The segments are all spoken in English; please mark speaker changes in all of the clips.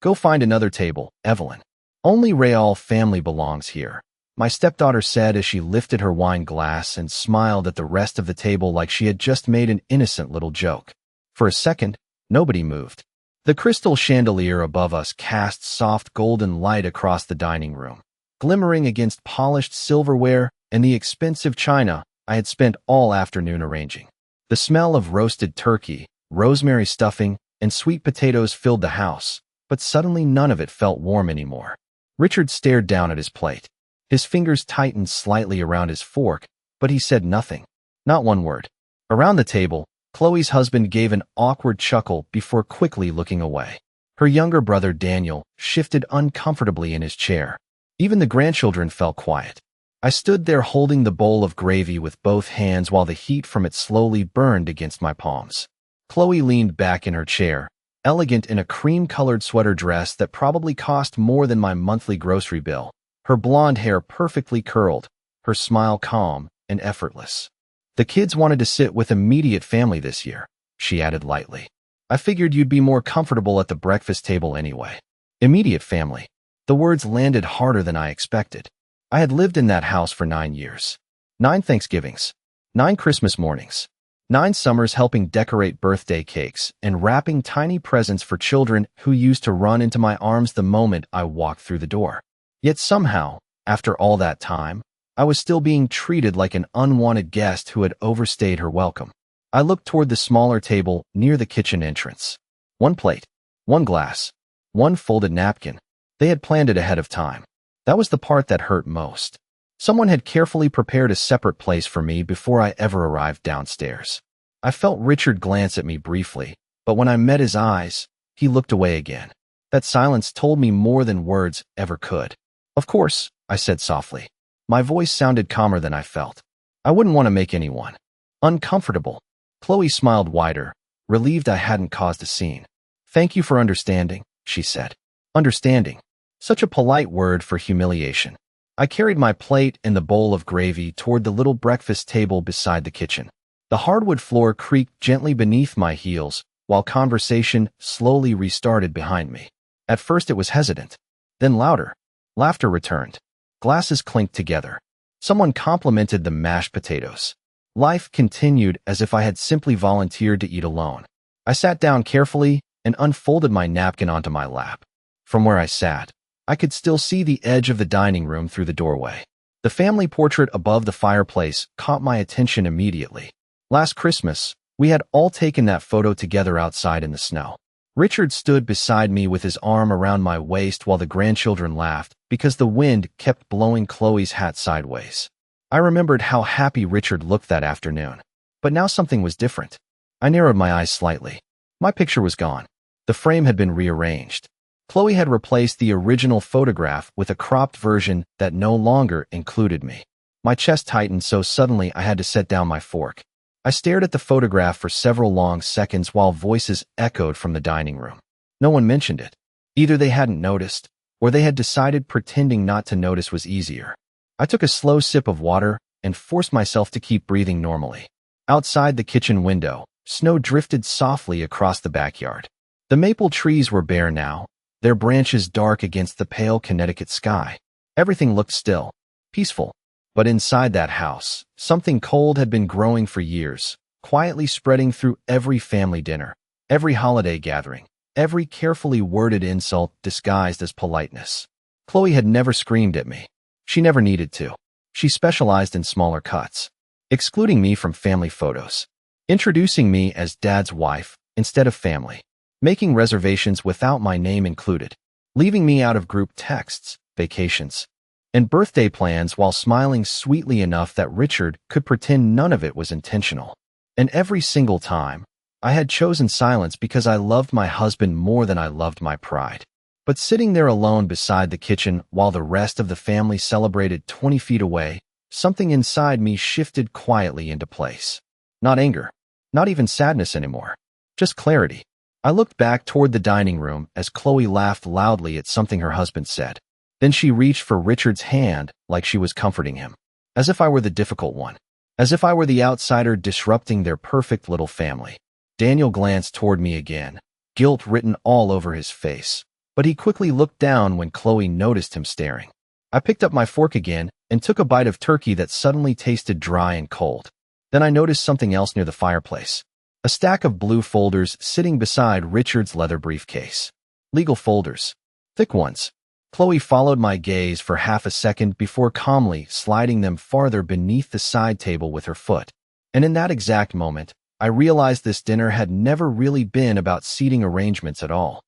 Speaker 1: Go find another table, Evelyn. Only Real family belongs here, my stepdaughter said as she lifted her wine glass and smiled at the rest of the table like she had just made an innocent little joke. For a second, nobody moved. The crystal chandelier above us cast soft golden light across the dining room, glimmering against polished silverware and the expensive china I had spent all afternoon arranging. The smell of roasted turkey, rosemary stuffing, and sweet potatoes filled the house, but suddenly none of it felt warm anymore. Richard stared down at his plate. His fingers tightened slightly around his fork, but he said nothing. Not one word. Around the table, Chloe's husband gave an awkward chuckle before quickly looking away. Her younger brother Daniel shifted uncomfortably in his chair. Even the grandchildren fell quiet. I stood there holding the bowl of gravy with both hands while the heat from it slowly burned against my palms. Chloe leaned back in her chair, elegant in a cream-colored sweater dress that probably cost more than my monthly grocery bill, her blonde hair perfectly curled, her smile calm and effortless. The kids wanted to sit with immediate family this year, she added lightly. I figured you'd be more comfortable at the breakfast table anyway. Immediate family. The words landed harder than I expected. I had lived in that house for 9 years. 9 Thanksgivings. 9 Christmas mornings. 9 summers helping decorate birthday cakes and wrapping tiny presents for children who used to run into my arms the moment I walked through the door. Yet somehow, after all that time, I was still being treated like an unwanted guest who had overstayed her welcome. I looked toward the smaller table near the kitchen entrance. 1 plate, 1 glass, 1 folded napkin. They had planned it ahead of time. That was the part that hurt most. Someone had carefully prepared a separate place for me before I ever arrived downstairs. I felt Richard glance at me briefly, but when I met his eyes, he looked away again. That silence told me more than words ever could. Of course, I said softly. My voice sounded calmer than I felt. I wouldn't want to make anyone uncomfortable. Chloe smiled wider, relieved I hadn't caused a scene. Thank you for understanding, she said. Understanding. Such a polite word for humiliation. I carried my plate and the bowl of gravy toward the little breakfast table beside the kitchen. The hardwood floor creaked gently beneath my heels, while conversation slowly restarted behind me. At first it was hesitant, then louder. Laughter returned. Glasses clinked together. Someone complimented the mashed potatoes. Life continued as if I had simply volunteered to eat alone. I sat down carefully and unfolded my napkin onto my lap. From where I sat, I could still see the edge of the dining room through the doorway. The family portrait above the fireplace caught my attention immediately. Last Christmas, we had all taken that photo together outside in the snow. Richard stood beside me with his arm around my waist while the grandchildren laughed because the wind kept blowing Chloe's hat sideways. I remembered how happy Richard looked that afternoon. But now something was different. I narrowed my eyes slightly. My picture was gone. The frame had been rearranged. Chloe had replaced the original photograph with a cropped version that no longer included me. My chest tightened so suddenly I had to set down my fork. I stared at the photograph for several long seconds while voices echoed from the dining room. No one mentioned it. Either they hadn't noticed, or they had decided pretending not to notice was easier. I took a slow sip of water and forced myself to keep breathing normally. Outside the kitchen window, snow drifted softly across the backyard. The maple trees were bare now, their branches dark against the pale Connecticut sky. Everything looked still, peaceful. But inside that house, something cold had been growing for years, quietly spreading through every family dinner, every holiday gathering, every carefully worded insult disguised as politeness. Chloe had never screamed at me. She never needed to. She specialized in smaller cuts, excluding me from family photos, introducing me as Dad's wife instead of family, making reservations without my name included, leaving me out of group texts, vacations, and birthday plans while smiling sweetly enough that Richard could pretend none of it was intentional. And every single time, I had chosen silence because I loved my husband more than I loved my pride. But sitting there alone beside the kitchen while the rest of the family celebrated 20 feet away, something inside me shifted quietly into place. Not anger, not even sadness anymore, just clarity. I looked back toward the dining room as Chloe laughed loudly at something her husband said. Then she reached for Richard's hand like she was comforting him, as if I were the difficult one, as if I were the outsider disrupting their perfect little family. Daniel glanced toward me again, guilt written all over his face. but he quickly looked down when Chloe noticed him staring. I picked up my fork again and took a bite of turkey that suddenly tasted dry and cold. Then I noticed something else near the fireplace. A stack of blue folders sitting beside Richard's leather briefcase. Legal folders. Thick ones. Chloe followed my gaze for half a second before calmly sliding them farther beneath the side table with her foot. And in that exact moment, I realized this dinner had never really been about seating arrangements at all.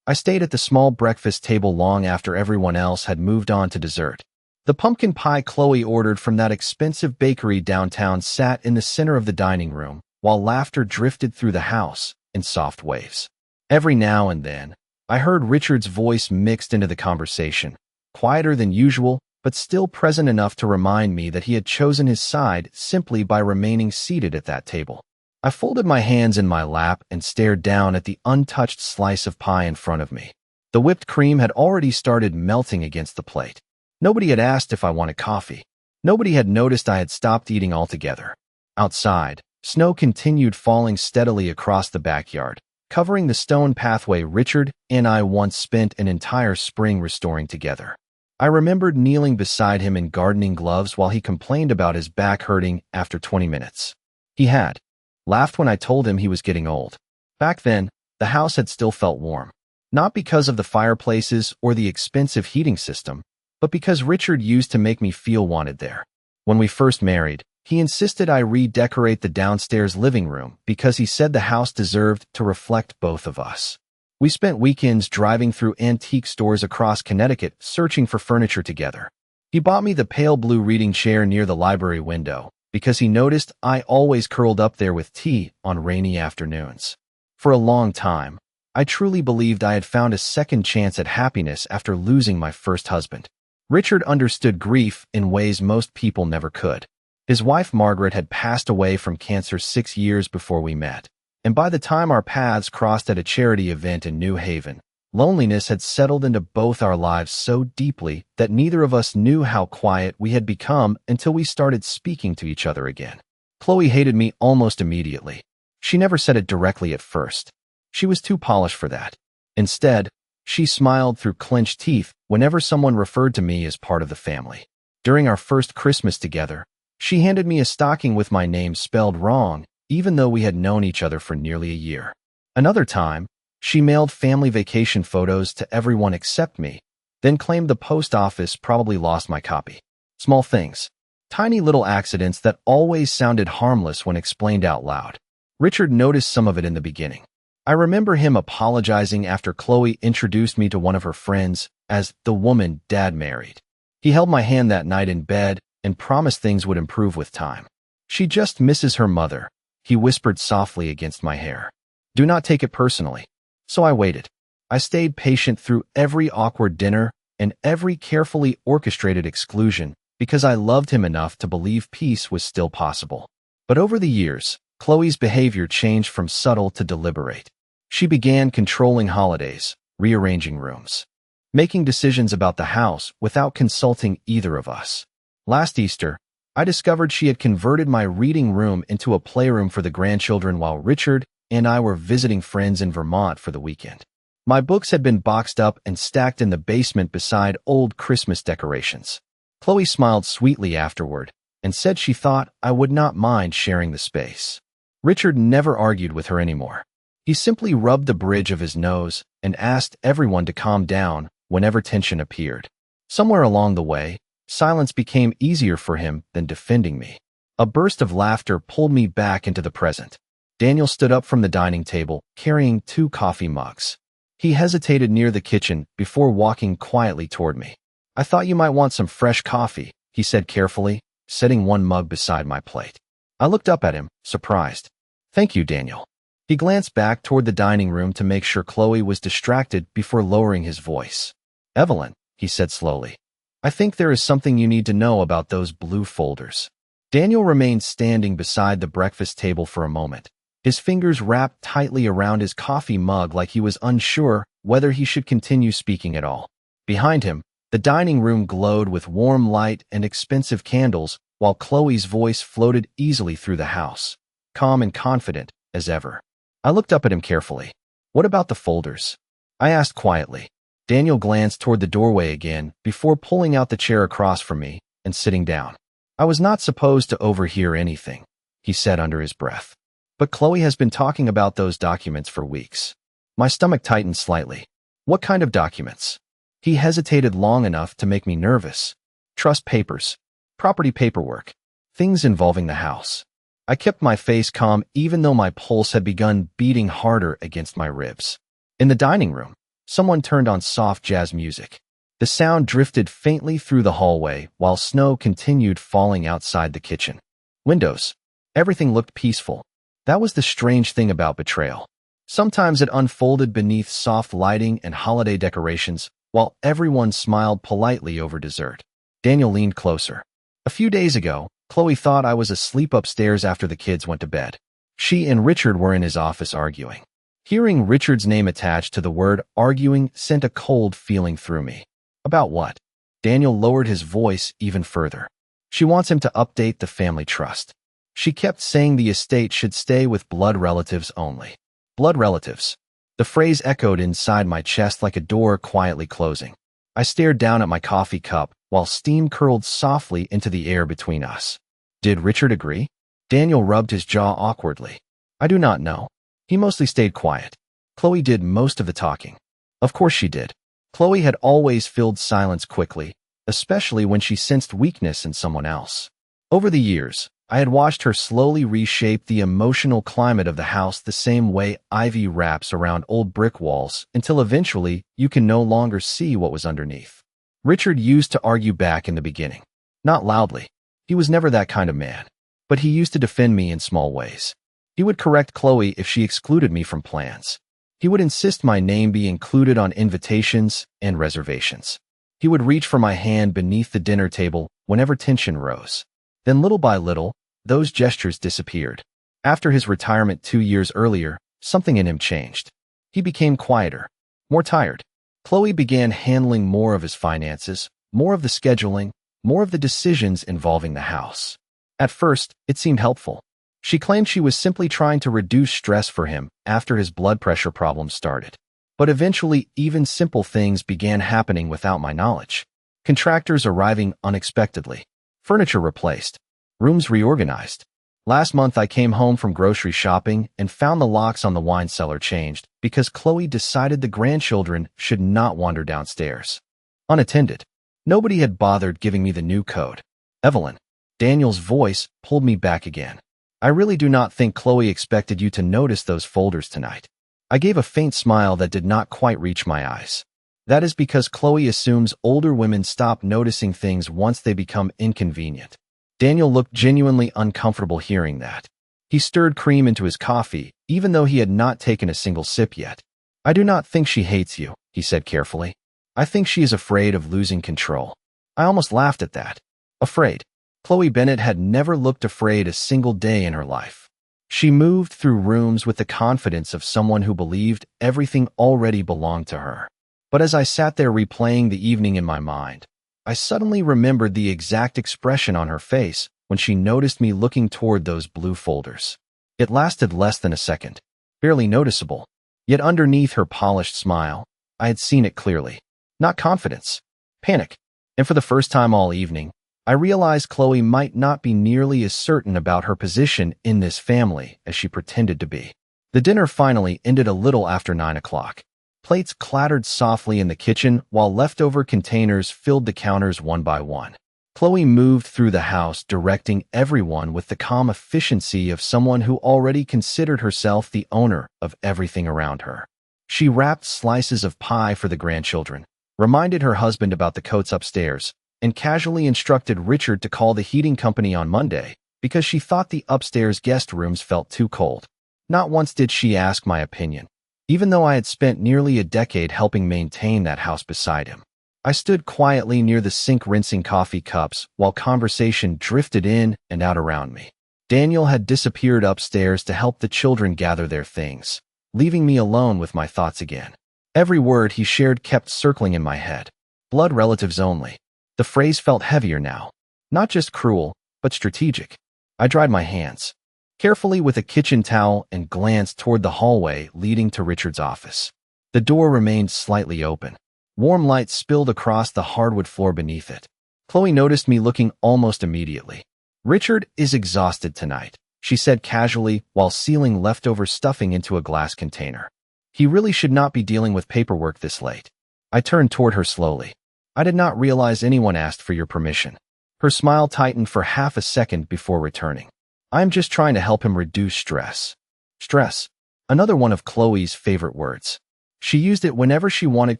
Speaker 1: I stayed at the small breakfast table long after everyone else had moved on to dessert. The pumpkin pie Chloe ordered from that expensive bakery downtown sat in the center of the dining room, while laughter drifted through the house in soft waves. Every now and then, I heard Richard's voice mixed into the conversation, quieter than usual, but still present enough to remind me that he had chosen his side simply by remaining seated at that table. I folded my hands in my lap and stared down at the untouched slice of pie in front of me. The whipped cream had already started melting against the plate. Nobody had asked if I wanted coffee. Nobody had noticed I had stopped eating altogether. Outside, snow continued falling steadily across the backyard, covering the stone pathway Richard and I once spent an entire spring restoring together. I remembered kneeling beside him in gardening gloves while he complained about his back hurting after 20 minutes. He had laughed when I told him he was getting old. Back then, the house had still felt warm. Not because of the fireplaces or the expensive heating system, but because Richard used to make me feel wanted there. When we first married, he insisted I redecorate the downstairs living room because he said the house deserved to reflect both of us. We spent weekends driving through antique stores across Connecticut searching for furniture together. He bought me the pale blue reading chair near the library window because he noticed I always curled up there with tea on rainy afternoons. For a long time, I truly believed I had found a second chance at happiness after losing my first husband. Richard understood grief in ways most people never could. His wife Margaret had passed away from cancer 6 years before we met, and by the time our paths crossed at a charity event in New Haven, loneliness had settled into both our lives so deeply that neither of us knew how quiet we had become until we started speaking to each other again. Chloe hated me almost immediately. She never said it directly at first. She was too polished for that. Instead, she smiled through clenched teeth whenever someone referred to me as part of the family. During our first Christmas together, she handed me a stocking with my name spelled wrong, even though we had known each other for nearly a year. Another time, she mailed family vacation photos to everyone except me, then claimed the post office probably lost my copy. Small things. Tiny little accidents that always sounded harmless when explained out loud. Richard noticed some of it in the beginning. I remember him apologizing after Chloe introduced me to one of her friends as the woman Dad married. He held my hand that night in bed and promised things would improve with time. She just misses her mother, he whispered softly against my hair. Do not take it personally. So I waited. I stayed patient through every awkward dinner and every carefully orchestrated exclusion because I loved him enough to believe peace was still possible. But over the years, Chloe's behavior changed from subtle to deliberate. She began controlling holidays, rearranging rooms, making decisions about the house without consulting either of us. Last Easter, I discovered she had converted my reading room into a playroom for the grandchildren while Richard and I were visiting friends in Vermont for the weekend. My books had been boxed up and stacked in the basement beside old Christmas decorations. Chloe smiled sweetly afterward and said she thought I would not mind sharing the space. Richard never argued with her anymore. He simply rubbed the bridge of his nose and asked everyone to calm down whenever tension appeared. Somewhere along the way, silence became easier for him than defending me. A burst of laughter pulled me back into the present. Daniel stood up from the dining table, carrying 2 coffee mugs. He hesitated near the kitchen before walking quietly toward me. I thought you might want some fresh coffee, he said carefully, setting one mug beside my plate. I looked up at him, surprised. Thank you, Daniel. He glanced back toward the dining room to make sure Chloe was distracted before lowering his voice. Evelyn, he said slowly, I think there is something you need to know about those blue folders. Daniel remained standing beside the breakfast table for a moment, his fingers wrapped tightly around his coffee mug like he was unsure whether he should continue speaking at all. Behind him, the dining room glowed with warm light and expensive candles, while Chloe's voice floated easily through the house, calm and confident as ever. I looked up at him carefully. What about the folders? I asked quietly. Daniel glanced toward the doorway again before pulling out the chair across from me and sitting down. I was not supposed to overhear anything, he said under his breath. But Chloe has been talking about those documents for weeks. My stomach tightened slightly. What kind of documents? He hesitated long enough to make me nervous. Trust papers, property paperwork, things involving the house. I kept my face calm even though my pulse had begun beating harder against my ribs. In the dining room, someone turned on soft jazz music. The sound drifted faintly through the hallway while snow continued falling outside the kitchen. Windows. Everything looked peaceful. That was the strange thing about betrayal. Sometimes it unfolded beneath soft lighting and holiday decorations, while everyone smiled politely over dessert. Daniel leaned closer. A few days ago, Chloe thought I was asleep upstairs after the kids went to bed. She and Richard were in his office arguing. Hearing Richard's name attached to the word arguing sent a cold feeling through me. About what? Daniel lowered his voice even further. She wants him to update the family trust. She kept saying the estate should stay with blood relatives only. Blood relatives. The phrase echoed inside my chest like a door quietly closing. I stared down at my coffee cup while steam curled softly into the air between us. Did Richard agree? Daniel rubbed his jaw awkwardly. I do not know. He mostly stayed quiet. Chloe did most of the talking. Of course she did. Chloe had always filled silence quickly, especially when she sensed weakness in someone else. Over the years, I had watched her slowly reshape the emotional climate of the house the same way ivy wraps around old brick walls until eventually you can no longer see what was underneath. Richard used to argue back in the beginning. Not loudly. He was never that kind of man. But he used to defend me in small ways. He would correct Chloe if she excluded me from plans. He would insist my name be included on invitations and reservations. He would reach for my hand beneath the dinner table whenever tension rose. Then little by little, those gestures disappeared. After his retirement 2 years earlier, something in him changed. He became quieter, more tired. Chloe began handling more of his finances, more of the scheduling, more of the decisions involving the house. At first, it seemed helpful. She claimed she was simply trying to reduce stress for him after his blood pressure problems started. But eventually, even simple things began happening without my knowledge. Contractors arriving unexpectedly. Furniture replaced. Rooms reorganized. Last month I came home from grocery shopping and found the locks on the wine cellar changed because Chloe decided the grandchildren should not wander downstairs. Unattended. Nobody had bothered giving me the new code. Evelyn. Daniel's voice pulled me back again. I really do not think Chloe expected you to notice those folders tonight. I gave a faint smile that did not quite reach my eyes. That is because Chloe assumes older women stop noticing things once they become inconvenient. Daniel looked genuinely uncomfortable hearing that. He stirred cream into his coffee, even though he had not taken a single sip yet. I do not think she hates you, he said carefully. I think she is afraid of losing control. I almost laughed at that. Afraid. Chloe Bennett had never looked afraid a single day in her life. She moved through rooms with the confidence of someone who believed everything already belonged to her. But as I sat there replaying the evening in my mind, I suddenly remembered the exact expression on her face when she noticed me looking toward those blue folders. It lasted less than a second, barely noticeable. Yet underneath her polished smile, I had seen it clearly. Not confidence, panic. And for the first time all evening, I realized Chloe might not be nearly as certain about her position in this family as she pretended to be. The dinner finally ended a little after 9 o'clock. Plates clattered softly in the kitchen while leftover containers filled the counters one by one. Chloe moved through the house, directing everyone with the calm efficiency of someone who already considered herself the owner of everything around her. She wrapped slices of pie for the grandchildren, reminded her husband about the coats upstairs, and casually instructed Richard to call the heating company on Monday because she thought the upstairs guest rooms felt too cold. Not once did she ask my opinion, even though I had spent nearly a decade helping maintain that house beside him. I stood quietly near the sink rinsing coffee cups while conversation drifted in and out around me. Daniel had disappeared upstairs to help the children gather their things, leaving me alone with my thoughts again. Every word he shared kept circling in my head. Blood relatives only. The phrase felt heavier now. Not just cruel, but strategic. I dried my hands carefully with a kitchen towel and glanced toward the hallway leading to Richard's office. The door remained slightly open. Warm light spilled across the hardwood floor beneath it. Chloe noticed me looking almost immediately. "Richard is exhausted tonight," she said casually while sealing leftover stuffing into a glass container. "He really should not be dealing with paperwork this late." I turned toward her slowly. "I did not realize anyone asked for your permission." Her smile tightened for half a second before returning. "I am just trying to help him reduce stress." Stress. Another one of Chloe's favorite words. She used it whenever she wanted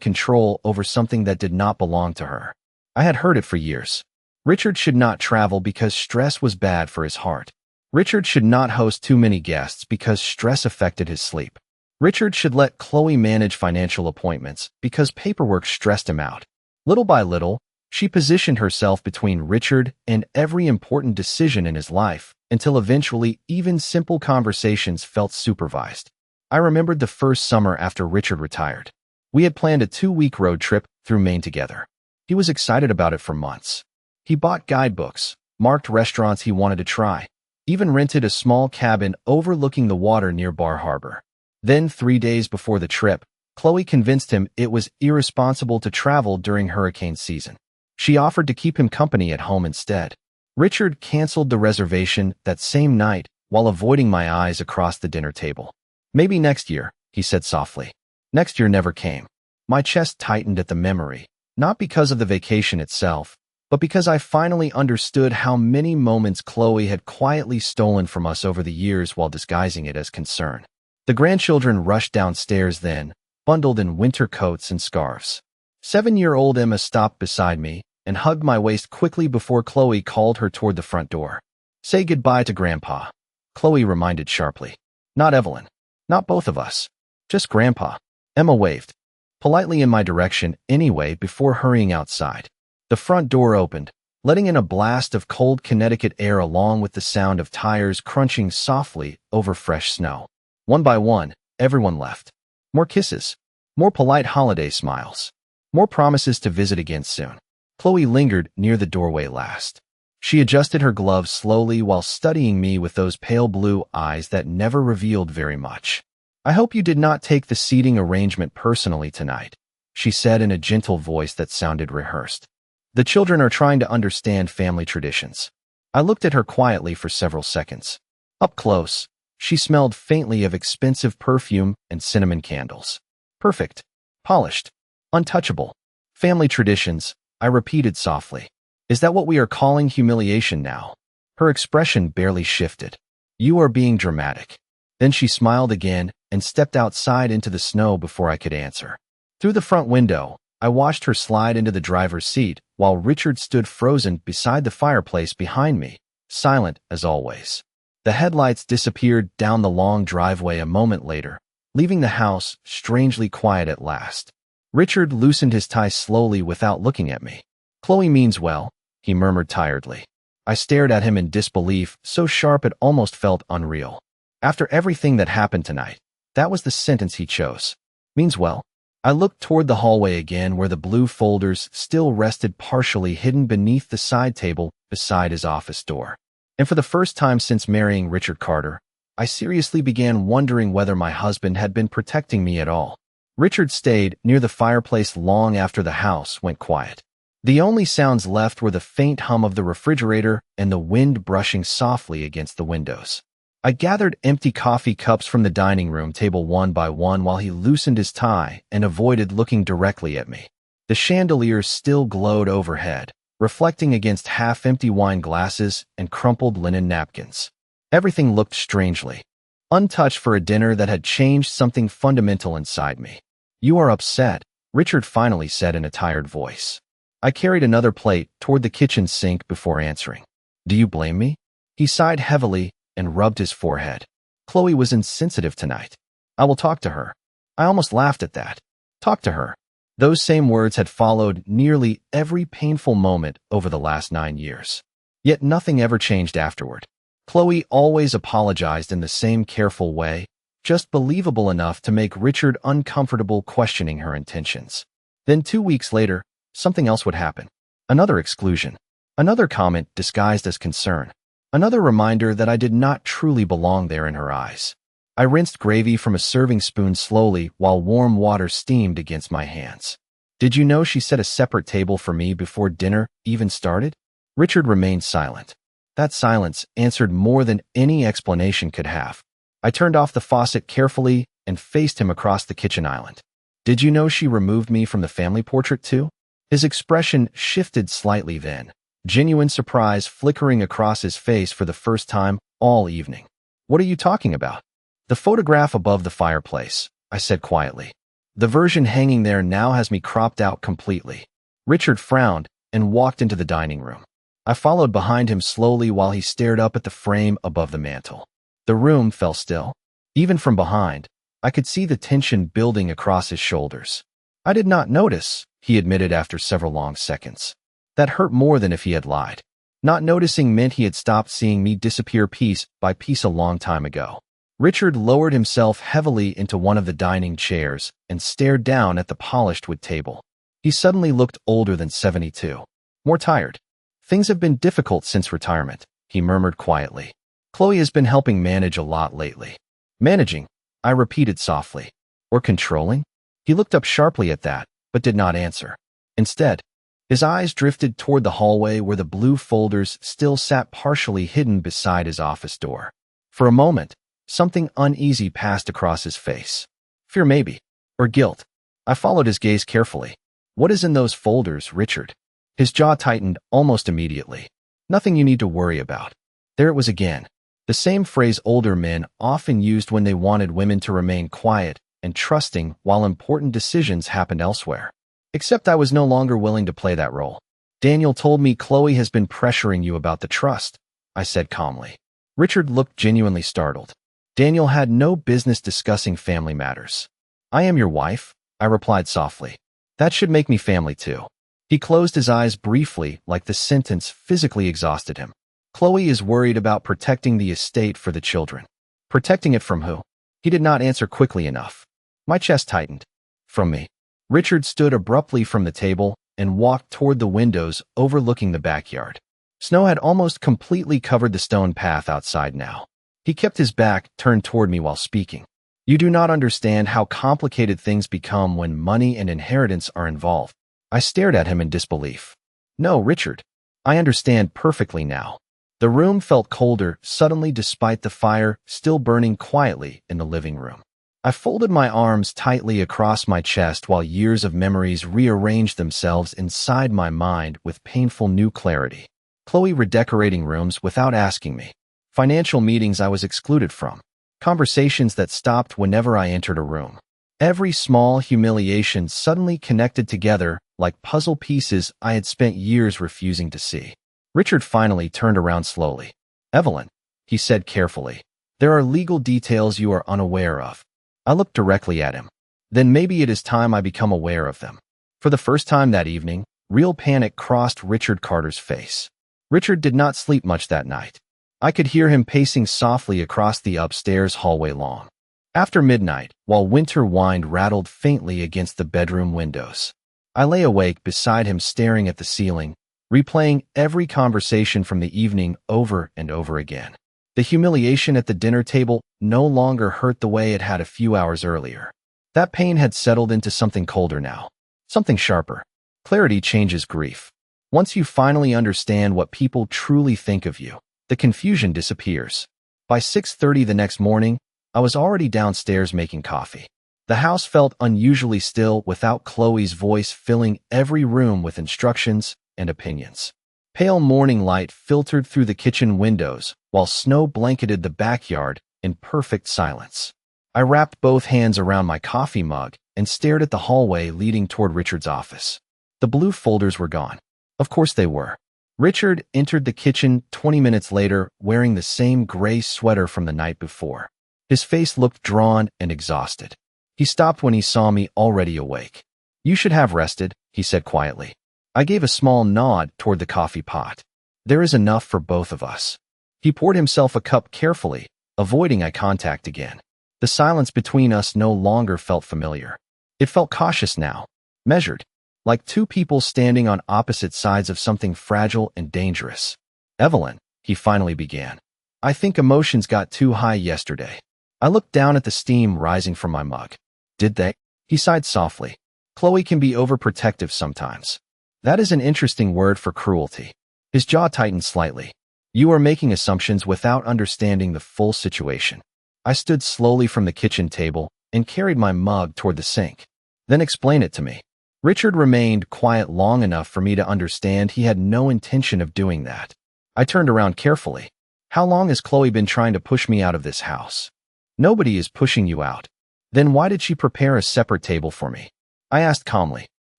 Speaker 1: control over something that did not belong to her. I had heard it for years. Richard should not travel because stress was bad for his heart. Richard should not host too many guests because stress affected his sleep. Richard should let Chloe manage financial appointments because paperwork stressed him out. Little by little, she positioned herself between Richard and every important decision in his life until eventually even simple conversations felt supervised. I remembered the first summer after Richard retired. We had planned a 2-week road trip through Maine together. He was excited about it for months. He bought guidebooks, marked restaurants he wanted to try, even rented a small cabin overlooking the water near Bar Harbor. Then, 3 days before the trip, Chloe convinced him it was irresponsible to travel during hurricane season. She offered to keep him company at home instead. Richard canceled the reservation that same night while avoiding my eyes across the dinner table. "Maybe next year," he said softly. Next year never came. My chest tightened at the memory, not because of the vacation itself, but because I finally understood how many moments Chloe had quietly stolen from us over the years while disguising it as concern. The grandchildren rushed downstairs then, bundled in winter coats and scarves. 7-year-old Emma stopped beside me and hugged my waist quickly before Chloe called her toward the front door. "Say goodbye to Grandpa," Chloe reminded sharply. "Not Evelyn. Not both of us. Just Grandpa." Emma waved, politely in my direction anyway, before hurrying outside. The front door opened, letting in a blast of cold Connecticut air along with the sound of tires crunching softly over fresh snow. One by one, everyone left. More kisses. More polite holiday smiles. More promises to visit again soon. Chloe lingered near the doorway last. She adjusted her gloves slowly while studying me with those pale blue eyes that never revealed very much. "I hope you did not take the seating arrangement personally tonight," she said in a gentle voice that sounded rehearsed. "The children are trying to understand family traditions." I looked at her quietly for several seconds. Up close, she smelled faintly of expensive perfume and cinnamon candles. Perfect. Polished. Untouchable. "Family traditions," I repeated softly. "Is that what we are calling humiliation now?" Her expression barely shifted. "You are being dramatic." Then she smiled again and stepped outside into the snow before I could answer. Through the front window, I watched her slide into the driver's seat while Richard stood frozen beside the fireplace behind me, silent as always. The headlights disappeared down the long driveway a moment later, leaving the house strangely quiet at last. Richard loosened his tie slowly without looking at me. "Chloe means well," he murmured tiredly. I stared at him in disbelief, so sharp it almost felt unreal. After everything that happened tonight, that was the sentence he chose. Means well. I looked toward the hallway again where the blue folders still rested partially hidden beneath the side table beside his office door. And for the first time since marrying Richard Carter, I seriously began wondering whether my husband had been protecting me at all. Richard stayed near the fireplace long after the house went quiet. The only sounds left were the faint hum of the refrigerator and the wind brushing softly against the windows. I gathered empty coffee cups from the dining room table one by one while he loosened his tie and avoided looking directly at me. The chandelier still glowed overhead, reflecting against half-empty wine glasses and crumpled linen napkins. Everything looked strangely untouched for a dinner that had changed something fundamental inside me. "You are upset," Richard finally said in a tired voice. I carried another plate toward the kitchen sink before answering. "Do you blame me?" He sighed heavily and rubbed his forehead. "Chloe was insensitive tonight. I will talk to her." I almost laughed at that. Talk to her. Those same words had followed nearly every painful moment over the last 9 years. Yet nothing ever changed afterward. Chloe always apologized in the same careful way, just believable enough to make Richard uncomfortable questioning her intentions. Then 2 weeks later, something else would happen. Another exclusion. Another comment disguised as concern. Another reminder that I did not truly belong there in her eyes. I rinsed gravy from a serving spoon slowly while warm water steamed against my hands. Did you know she set a separate table for me before dinner even started? Richard remained silent. That silence answered more than any explanation could have. I turned off the faucet carefully and faced him across the kitchen island. Did you know she removed me from the family portrait too? His expression shifted slightly then, genuine surprise flickering across his face for the first time all evening. What are you talking about? The photograph above the fireplace, I said quietly. The version hanging there now has me cropped out completely. Richard frowned and walked into the dining room. I followed behind him slowly while he stared up at the frame above the mantel. The room fell still. Even from behind, I could see the tension building across his shoulders. I did not notice, he admitted after several long seconds. That hurt more than if he had lied. Not noticing meant he had stopped seeing me disappear piece by piece a long time ago. Richard lowered himself heavily into one of the dining chairs and stared down at the polished wood table. He suddenly looked older than 72. More tired. Things have been difficult since retirement, he murmured quietly. Chloe has been helping manage a lot lately. Managing, I repeated softly. Or controlling? He looked up sharply at that, but did not answer. Instead, his eyes drifted toward the hallway where the blue folders still sat partially hidden beside his office door. For a moment, something uneasy passed across his face. Fear maybe, or guilt. I followed his gaze carefully. What is in those folders, Richard? His jaw tightened almost immediately. Nothing you need to worry about. There it was again. The same phrase older men often used when they wanted women to remain quiet and trusting while important decisions happened elsewhere. Except I was no longer willing to play that role. Daniel told me Chloe has been pressuring you about the trust, I said calmly. Richard looked genuinely startled. Daniel had no business discussing family matters. I am your wife, I replied softly. That should make me family too. He closed his eyes briefly like the sentence physically exhausted him. Chloe is worried about protecting the estate for the children. Protecting it from who? He did not answer quickly enough. My chest tightened. From me. Richard stood abruptly from the table and walked toward the windows overlooking the backyard. Snow had almost completely covered the stone path outside now. He kept his back turned toward me while speaking. You do not understand how complicated things become when money and inheritance are involved. I stared at him in disbelief. No, Richard. I understand perfectly now. The room felt colder suddenly despite the fire still burning quietly in the living room. I folded my arms tightly across my chest while years of memories rearranged themselves inside my mind with painful new clarity. Chloe redecorating rooms without asking me. Financial meetings I was excluded from. Conversations that stopped whenever I entered a room. Every small humiliation suddenly connected together like puzzle pieces I had spent years refusing to see. Richard finally turned around slowly. Evelyn, he said carefully, there are legal details you are unaware of. I looked directly at him. Then maybe it is time I become aware of them. For the first time that evening, real panic crossed Richard Carter's face. Richard did not sleep much that night. I could hear him pacing softly across the upstairs hallway lawn. After midnight, while winter wind rattled faintly against the bedroom windows, I lay awake beside him staring at the ceiling, replaying every conversation from the evening over and over again. The humiliation at the dinner table no longer hurt the way it had a few hours earlier. That pain had settled into something colder now, something sharper. Clarity changes grief. Once you finally understand what people truly think of you, the confusion disappears. By 6:30 the next morning, I was already downstairs making coffee. The house felt unusually still without Chloe's voice filling every room with instructions and opinions. Pale morning light filtered through the kitchen windows, while snow blanketed the backyard in perfect silence. I wrapped both hands around my coffee mug and stared at the hallway leading toward Richard's office. The blue folders were gone. Of course they were. Richard entered the kitchen 20 minutes later wearing the same gray sweater from the night before. His face looked drawn and exhausted. He stopped when he saw me already awake. You should have rested, he said quietly. I gave a small nod toward the coffee pot. There is enough for both of us. He poured himself a cup carefully, avoiding eye contact again. The silence between us no longer felt familiar. It felt cautious now, measured, like two people standing on opposite sides of something fragile and dangerous. Evelyn, he finally began. I think emotions got too high yesterday. I looked down at the steam rising from my mug. Did they? He sighed softly. Chloe can be overprotective sometimes. That is an interesting word for cruelty. His jaw tightened slightly. You are making assumptions without understanding the full situation. I stood slowly from the kitchen table and carried my mug toward the sink. Then explain it to me. Richard remained quiet long enough for me to understand he had no intention of doing that. I turned around carefully. How long has Chloe been trying to push me out of this house? Nobody is pushing you out. Then why did she prepare a separate table for me? I asked calmly.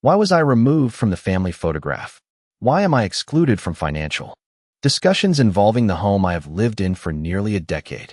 Speaker 1: Why was I removed from the family photograph? Why am I excluded from financial discussions involving the home I have lived in for nearly a decade?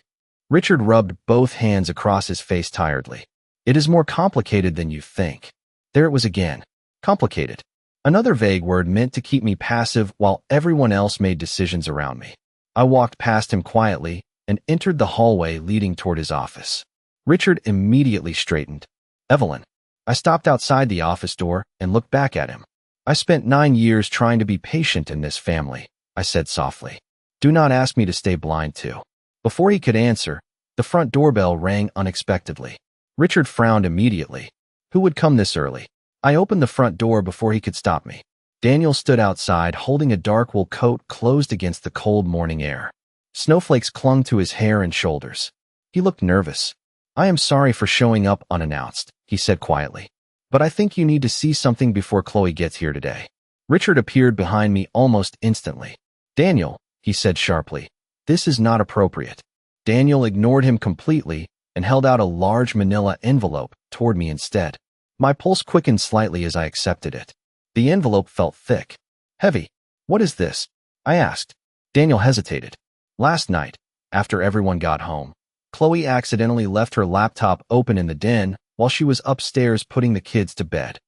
Speaker 1: Richard rubbed both hands across his face tiredly. It is more complicated than you think. There it was again. Complicated. Another vague word meant to keep me passive while everyone else made decisions around me. I walked past him quietly and entered the hallway leading toward his office. Richard immediately straightened. Evelyn. I stopped outside the office door and looked back at him. I spent 9 years trying to be patient in this family, I said softly. Do not ask me to stay blind too. Before he could answer, the front doorbell rang unexpectedly. Richard frowned immediately. Who would come this early? I opened the front door before he could stop me. Daniel stood outside holding a dark wool coat closed against the cold morning air. Snowflakes clung to his hair and shoulders. He looked nervous. I am sorry for showing up unannounced, he said quietly. But I think you need to see something before Chloe gets here today. Richard appeared behind me almost instantly. Daniel, he said sharply, this is not appropriate. Daniel ignored him completely and held out a large manila envelope toward me instead. My pulse quickened slightly as I accepted it. The envelope felt thick. Heavy. What is this? I asked. Daniel hesitated. Last night, after everyone got home, Chloe accidentally left her laptop open in the den while she was upstairs putting the kids to bed.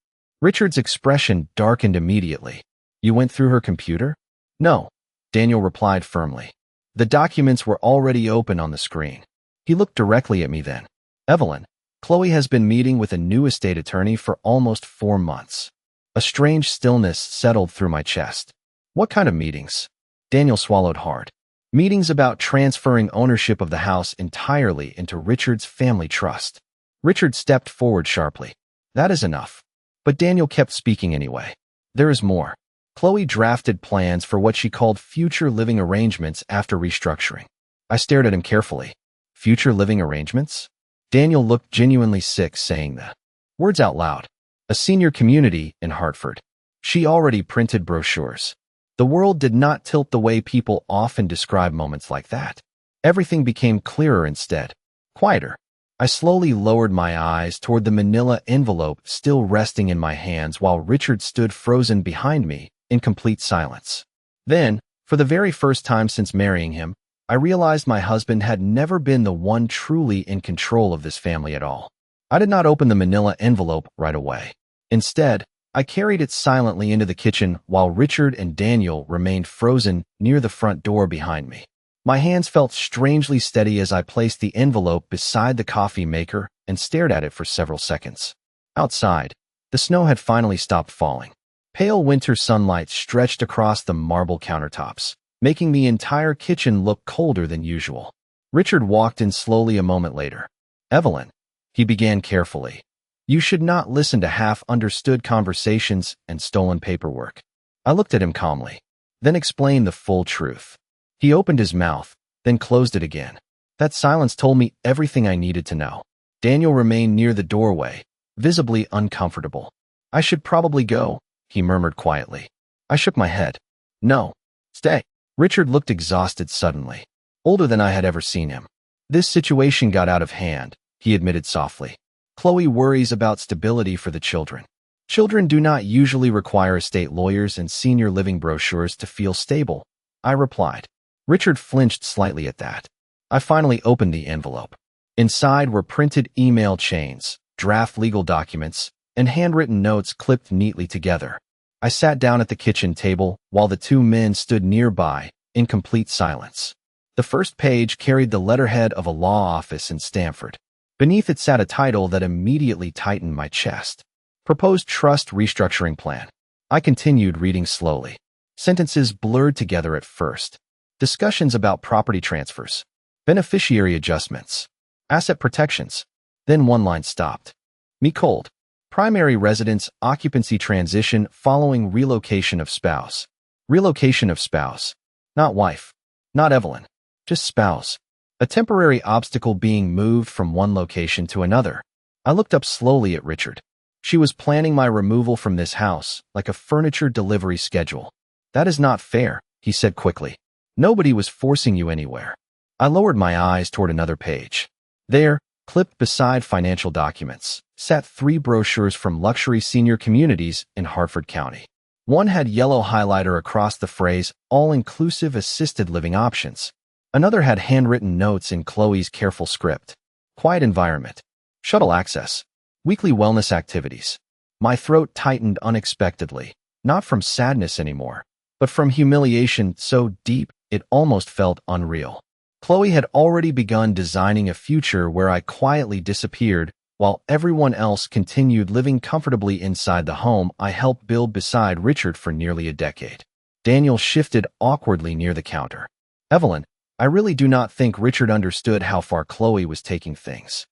Speaker 1: Richard's expression darkened immediately. You went through her computer? No, Daniel replied firmly. The documents were already open on the screen. He looked directly at me then. Evelyn, Chloe has been meeting with a new estate attorney for almost 4 months. A strange stillness settled through my chest. What kind of meetings? Daniel swallowed hard. Meetings about transferring ownership of the house entirely into Richard's family trust. Richard stepped forward sharply. That is enough. But Daniel kept speaking anyway. There is more. Chloe drafted plans for what she called future living arrangements after restructuring. I stared at him carefully. Future living arrangements? Daniel looked genuinely sick saying the words out loud. A senior community in Hartford. She already printed brochures. The world did not tilt the way people often describe moments like that. Everything became clearer instead. Quieter. I slowly lowered my eyes toward the manila envelope still resting in my hands while Richard stood frozen behind me in complete silence. Then, for the very first time since marrying him, I realized my husband had never been the one truly in control of this family at all. I did not open the manila envelope right away. Instead, I carried it silently into the kitchen while Richard and Daniel remained frozen near the front door behind me. My hands felt strangely steady as I placed the envelope beside the coffee maker and stared at it for several seconds. Outside, the snow had finally stopped falling. Pale winter sunlight stretched across the marble countertops, making the entire kitchen look colder than usual. Richard walked in slowly a moment later. Evelyn, he began carefully. You should not listen to half-understood conversations and stolen paperwork. I looked at him calmly, then explained the full truth. He opened his mouth, then closed it again. That silence told me everything I needed to know. Daniel remained near the doorway, visibly uncomfortable. I should probably go, he murmured quietly. I shook my head. No, stay. Richard looked exhausted suddenly, older than I had ever seen him. This situation got out of hand, he admitted softly. Chloe worries about stability for the children. Children do not usually require estate lawyers and senior living brochures to feel stable, I replied. Richard flinched slightly at that. I finally opened the envelope. Inside were printed email chains, draft legal documents, and handwritten notes clipped neatly together. I sat down at the kitchen table while the two men stood nearby in complete silence. The first page carried the letterhead of a law office in Stamford. Beneath it sat a title that immediately tightened my chest. Proposed Trust Restructuring Plan. I continued reading slowly. Sentences blurred together at first. Discussions about property transfers, beneficiary adjustments, asset protections. Then one line stopped. Me cold. Primary residence occupancy transition following relocation of spouse. Relocation of spouse. Not wife. Not Evelyn. Just spouse. A temporary obstacle being moved from one location to another. I looked up slowly at Richard. She was planning my removal from this house, like a furniture delivery schedule. That is not fair, he said quickly. Nobody was forcing you anywhere. I lowered my eyes toward another page. There, clipped beside financial documents, sat 3 brochures from luxury senior communities in Hartford County. One had yellow highlighter across the phrase, all-inclusive assisted living options. Another had handwritten notes in Chloe's careful script. Quiet environment. Shuttle access. Weekly wellness activities. My throat tightened unexpectedly, not from sadness anymore, but from humiliation so deep it almost felt unreal. Chloe had already begun designing a future where I quietly disappeared, while everyone else continued living comfortably inside the home I helped build beside Richard for nearly a decade. Daniel shifted awkwardly near the counter. Evelyn, I really do not think Richard understood how far Chloe was taking things.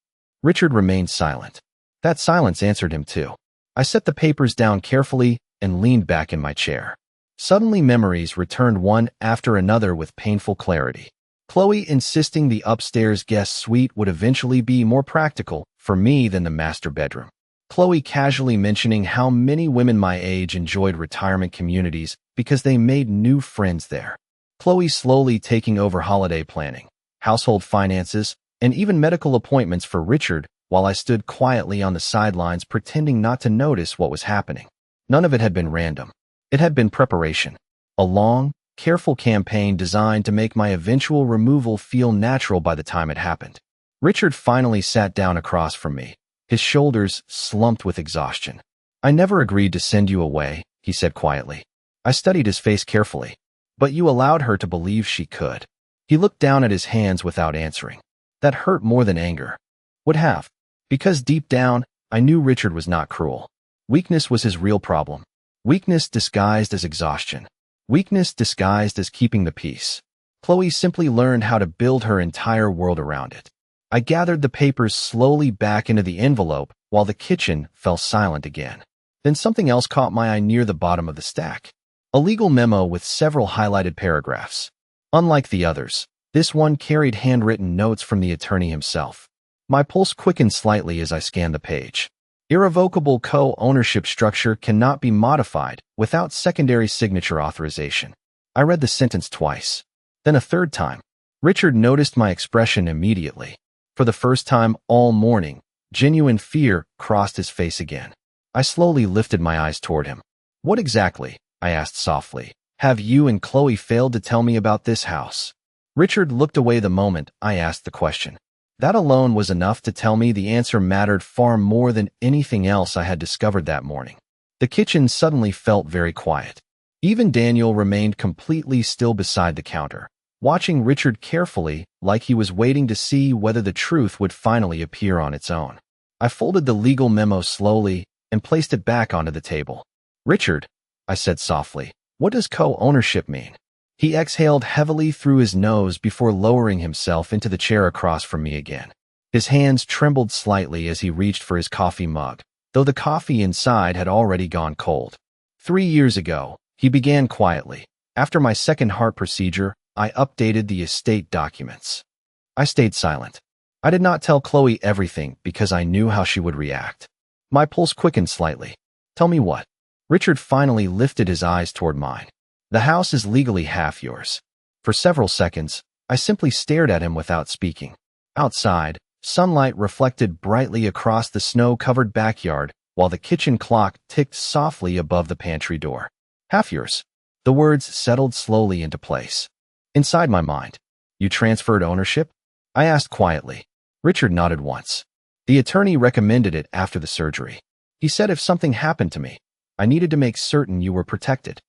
Speaker 1: Richard remained silent. That silence answered him too. I set the papers down carefully and leaned back in my chair. Suddenly memories returned one after another with painful clarity. Chloe insisting the upstairs guest suite would eventually be more practical for me than the master bedroom. Chloe casually mentioning how many women my age enjoyed retirement communities because they made new friends there. Chloe slowly taking over holiday planning, household finances, and even medical appointments for Richard while I stood quietly on the sidelines pretending not to notice what was happening. None of it had been random. It had been preparation. A long, careful campaign designed to make my eventual removal feel natural by the time it happened. Richard finally sat down across from me, his shoulders slumped with exhaustion. I never agreed to send you away, he said quietly. I studied his face carefully. But you allowed her to believe she could. He looked down at his hands without answering. That hurt more than anger. Would have. Because deep down, I knew Richard was not cruel. Weakness was his real problem. Weakness disguised as exhaustion. Weakness disguised as keeping the peace. Chloe simply learned how to build her entire world around it. I gathered the papers slowly back into the envelope while the kitchen fell silent again. Then something else caught my eye near the bottom of the stack. A legal memo with several highlighted paragraphs. Unlike the others, this one carried handwritten notes from the attorney himself. My pulse quickened slightly as I scanned the page. Irrevocable co-ownership structure cannot be modified without secondary signature authorization. I read the sentence twice. Then a third time. Richard noticed my expression immediately. For the first time all morning, genuine fear crossed his face again. I slowly lifted my eyes toward him. What exactly, I asked softly, have you and Chloe failed to tell me about this house? Richard looked away the moment I asked the question. That alone was enough to tell me the answer mattered far more than anything else I had discovered that morning. The kitchen suddenly felt very quiet. Even Daniel remained completely still beside the counter, watching Richard carefully like he was waiting to see whether the truth would finally appear on its own. I folded the legal memo slowly and placed it back onto the table. Richard, I said softly, what does co-ownership mean? He exhaled heavily through his nose before lowering himself into the chair across from me again. His hands trembled slightly as he reached for his coffee mug, though the coffee inside had already gone cold. 3 years ago, he began quietly. After my second heart procedure, I updated the estate documents. I stayed silent. I did not tell Chloe everything because I knew how she would react. My pulse quickened slightly. Tell me what? Richard finally lifted his eyes toward mine. The house is legally half yours. For several seconds, I simply stared at him without speaking. Outside, sunlight reflected brightly across the snow-covered backyard while the kitchen clock ticked softly above the pantry door. Half yours. The words settled slowly into place. Inside my mind, you transferred ownership? I asked quietly. Richard nodded once. The attorney recommended it after the surgery. He said if something happened to me, I needed to make certain you were protected.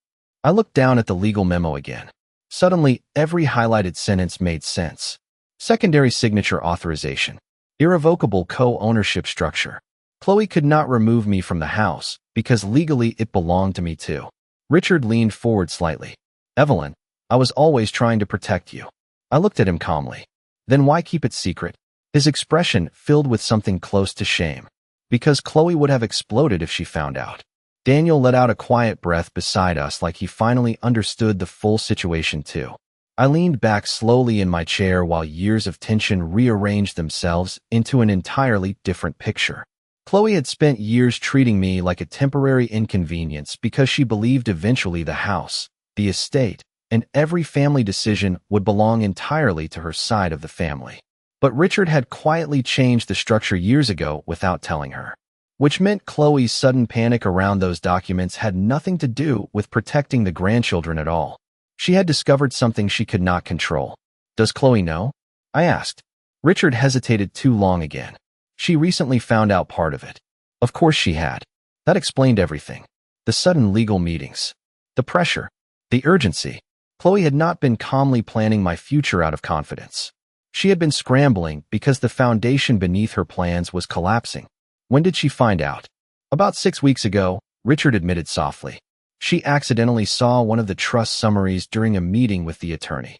Speaker 1: I looked down at the legal memo again. Suddenly, every highlighted sentence made sense. Secondary signature authorization. Irrevocable co-ownership structure. Chloe could not remove me from the house because legally it belonged to me too. Richard leaned forward slightly. Evelyn, I was always trying to protect you. I looked at him calmly. Then why keep it secret? His expression filled with something close to shame. because Chloe would have exploded if she found out. Daniel let out a quiet breath beside us like he finally understood the full situation too. I leaned back slowly in my chair while years of tension rearranged themselves into an entirely different picture. Chloe had spent years treating me like a temporary inconvenience because she believed eventually the house, the estate, and every family decision would belong entirely to her side of the family. But Richard had quietly changed the structure years ago without telling her, which meant Chloe's sudden panic around those documents had nothing to do with protecting the grandchildren at all. She had discovered something she could not control. Does Chloe know? I asked. Richard hesitated too long again. She recently found out part of it. Of course she had. That explained everything. The sudden legal meetings. The pressure. The urgency. Chloe had not been calmly planning my future out of confidence. She had been scrambling because the foundation beneath her plans was collapsing. When did she find out? About 6 weeks ago, Richard admitted softly. She accidentally saw one of the trust summaries during a meeting with the attorney.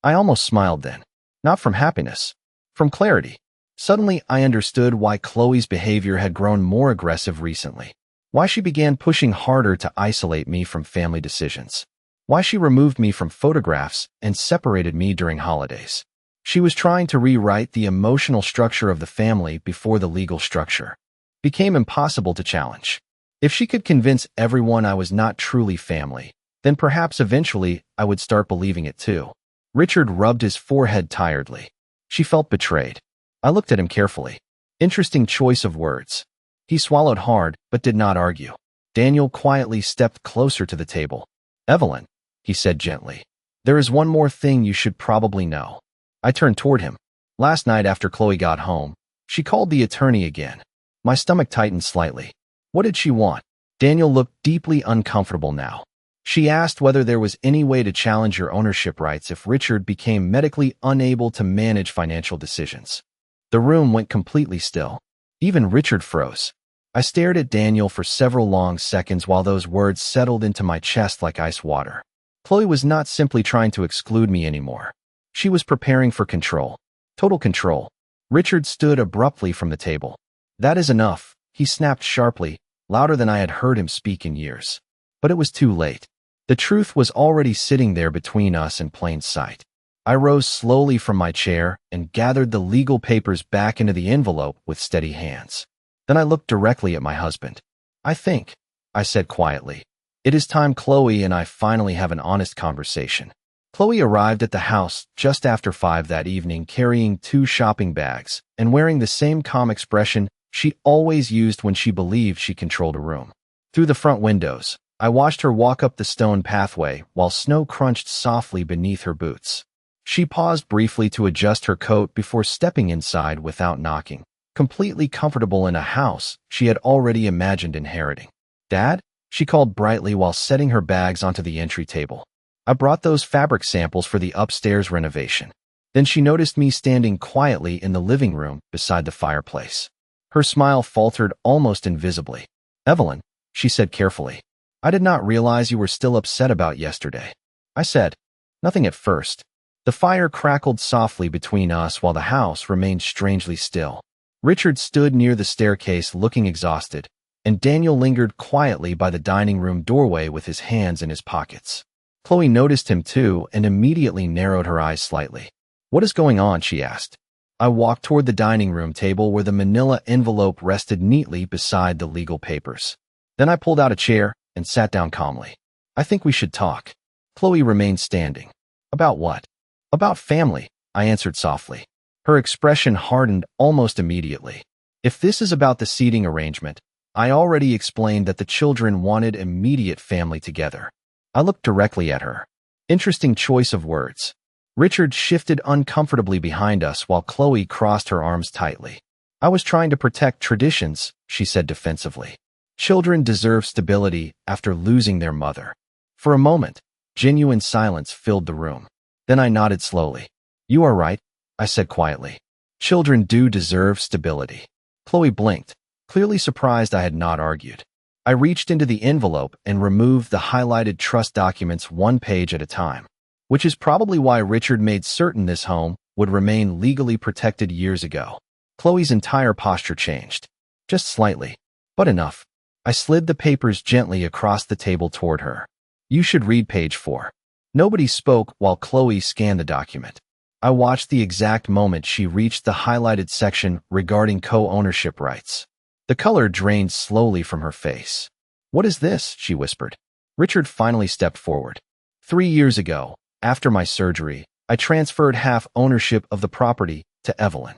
Speaker 1: I almost smiled then. Not from happiness. From clarity. Suddenly, I understood why Chloe's behavior had grown more aggressive recently. Why she began pushing harder to isolate me from family decisions. Why she removed me from photographs and separated me during holidays. She was trying to rewrite the emotional structure of the family before the legal structure became impossible to challenge. If she could convince everyone I was not truly family, then perhaps eventually I would start believing it too. Richard rubbed his forehead tiredly. She felt betrayed. I looked at him carefully. Interesting choice of words. He swallowed hard, but did not argue. Daniel quietly stepped closer to the table. Evelyn, he said gently, there is one more thing you should probably know. I turned toward him. Last night after Chloe got home, she called the attorney again. My stomach tightened slightly. What did she want? Daniel looked deeply uncomfortable now. She asked whether there was any way to challenge your ownership rights if Richard became medically unable to manage financial decisions. The room went completely still. Even Richard froze. I stared at Daniel for several long seconds while those words settled into my chest like ice water. Chloe was not simply trying to exclude me anymore. She was preparing for control. Total control. Richard stood abruptly from the table. That is enough, he snapped sharply, louder than I had heard him speak in years. But it was too late. The truth was already sitting there between us in plain sight. I rose slowly from my chair and gathered the legal papers back into the envelope with steady hands. Then I looked directly at my husband. I think, I said quietly, it is time Chloe and I finally have an honest conversation. Chloe arrived at the house just after 5 that evening carrying 2 shopping bags and wearing the same calm expression she always used when she believed she controlled a room. Through the front windows, I watched her walk up the stone pathway while snow crunched softly beneath her boots. She paused briefly to adjust her coat before stepping inside without knocking, completely comfortable in a house she had already imagined inheriting. Dad? She called brightly while setting her bags onto the entry table. I brought those fabric samples for the upstairs renovation. Then she noticed me standing quietly in the living room beside the fireplace. Her smile faltered almost invisibly. Evelyn, she said carefully, I did not realize you were still upset about yesterday. I said, nothing at first. The fire crackled softly between us while the house remained strangely still. Richard stood near the staircase looking exhausted, and Daniel lingered quietly by the dining room doorway with his hands in his pockets. Chloe noticed him too and immediately narrowed her eyes slightly. What is going on? She asked. I walked toward the dining room table where the manila envelope rested neatly beside the legal papers. Then I pulled out a chair and sat down calmly. I think we should talk. Chloe remained standing. About what? About family, I answered softly. Her expression hardened almost immediately. If this is about the seating arrangement, I already explained that the children wanted immediate family together. I looked directly at her. Interesting choice of words. Richard shifted uncomfortably behind us while Chloe crossed her arms tightly. I was trying to protect traditions, she said defensively. Children deserve stability after losing their mother. For a moment, genuine silence filled the room. Then I nodded slowly. You are right, I said quietly. Children do deserve stability. Chloe blinked, clearly surprised I had not argued. I reached into the envelope and removed the highlighted trust documents 1 page at a time, which is probably why Richard made certain this home would remain legally protected years ago. Chloe's entire posture changed. Just slightly. But enough. I slid the papers gently across the table toward her. You should read page 4. Nobody spoke while Chloe scanned the document. I watched the exact moment she reached the highlighted section regarding co-ownership rights. The color drained slowly from her face. What is this? She whispered. Richard finally stepped forward. 3 years ago, after my surgery, I transferred half ownership of the property to Evelyn.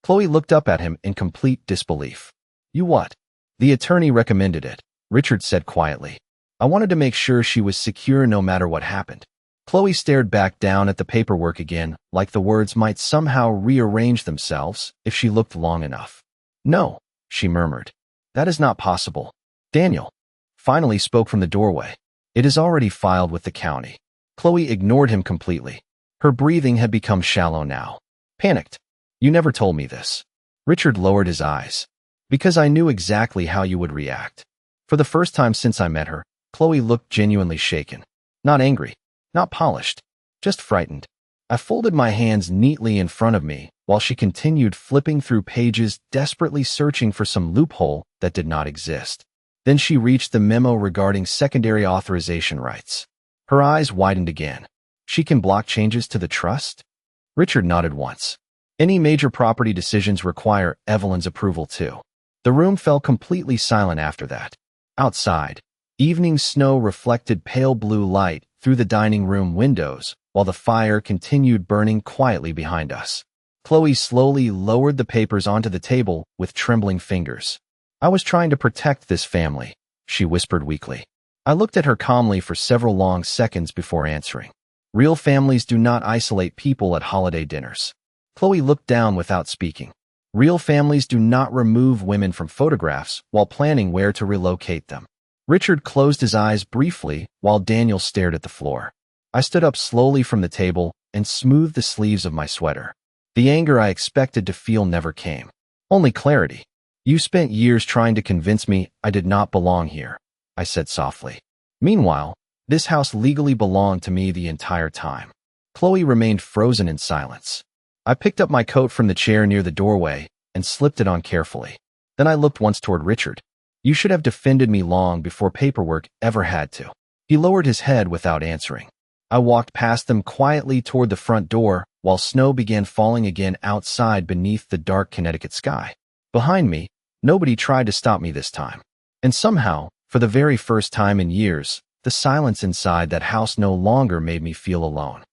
Speaker 1: Chloe looked up at him in complete disbelief. You what? The attorney recommended it, Richard said quietly. I wanted to make sure she was secure no matter what happened. Chloe stared back down at the paperwork again, like the words might somehow rearrange themselves if she looked long enough. No, she murmured. That is not possible. Daniel finally spoke from the doorway. It is already filed with the county. Chloe ignored him completely. Her breathing had become shallow now. Panicked. You never told me this. Richard lowered his eyes. Because I knew exactly how you would react. For the first time since I met her, Chloe looked genuinely shaken. Not angry. Not polished. Just frightened. I folded my hands neatly in front of me while she continued flipping through pages, desperately searching for some loophole that did not exist. Then she reached the memo regarding secondary authorization rights. Her eyes widened again. She can block changes to the trust? Richard nodded once. Any major property decisions require Evelyn's approval too. The room fell completely silent after that. Outside, evening snow reflected pale blue light through the dining room windows, while the fire continued burning quietly behind us. Chloe slowly lowered the papers onto the table with trembling fingers. I was trying to protect this family, she whispered weakly. I looked at her calmly for several long seconds before answering. Real families do not isolate people at holiday dinners. Chloe looked down without speaking. Real families do not remove women from photographs while planning where to relocate them. Richard closed his eyes briefly while Daniel stared at the floor. I stood up slowly from the table and smoothed the sleeves of my sweater. The anger I expected to feel never came. Only clarity. You spent years trying to convince me I did not belong here, I said softly. Meanwhile, this house legally belonged to me the entire time. Chloe remained frozen in silence. I picked up my coat from the chair near the doorway and slipped it on carefully. Then I looked once toward Richard. You should have defended me long before paperwork ever had to. He lowered his head without answering. I walked past them quietly toward the front door while snow began falling again outside beneath the dark Connecticut sky. Behind me, nobody tried to stop me this time. And somehow, for the very first time in years, the silence inside that house no longer made me feel alone.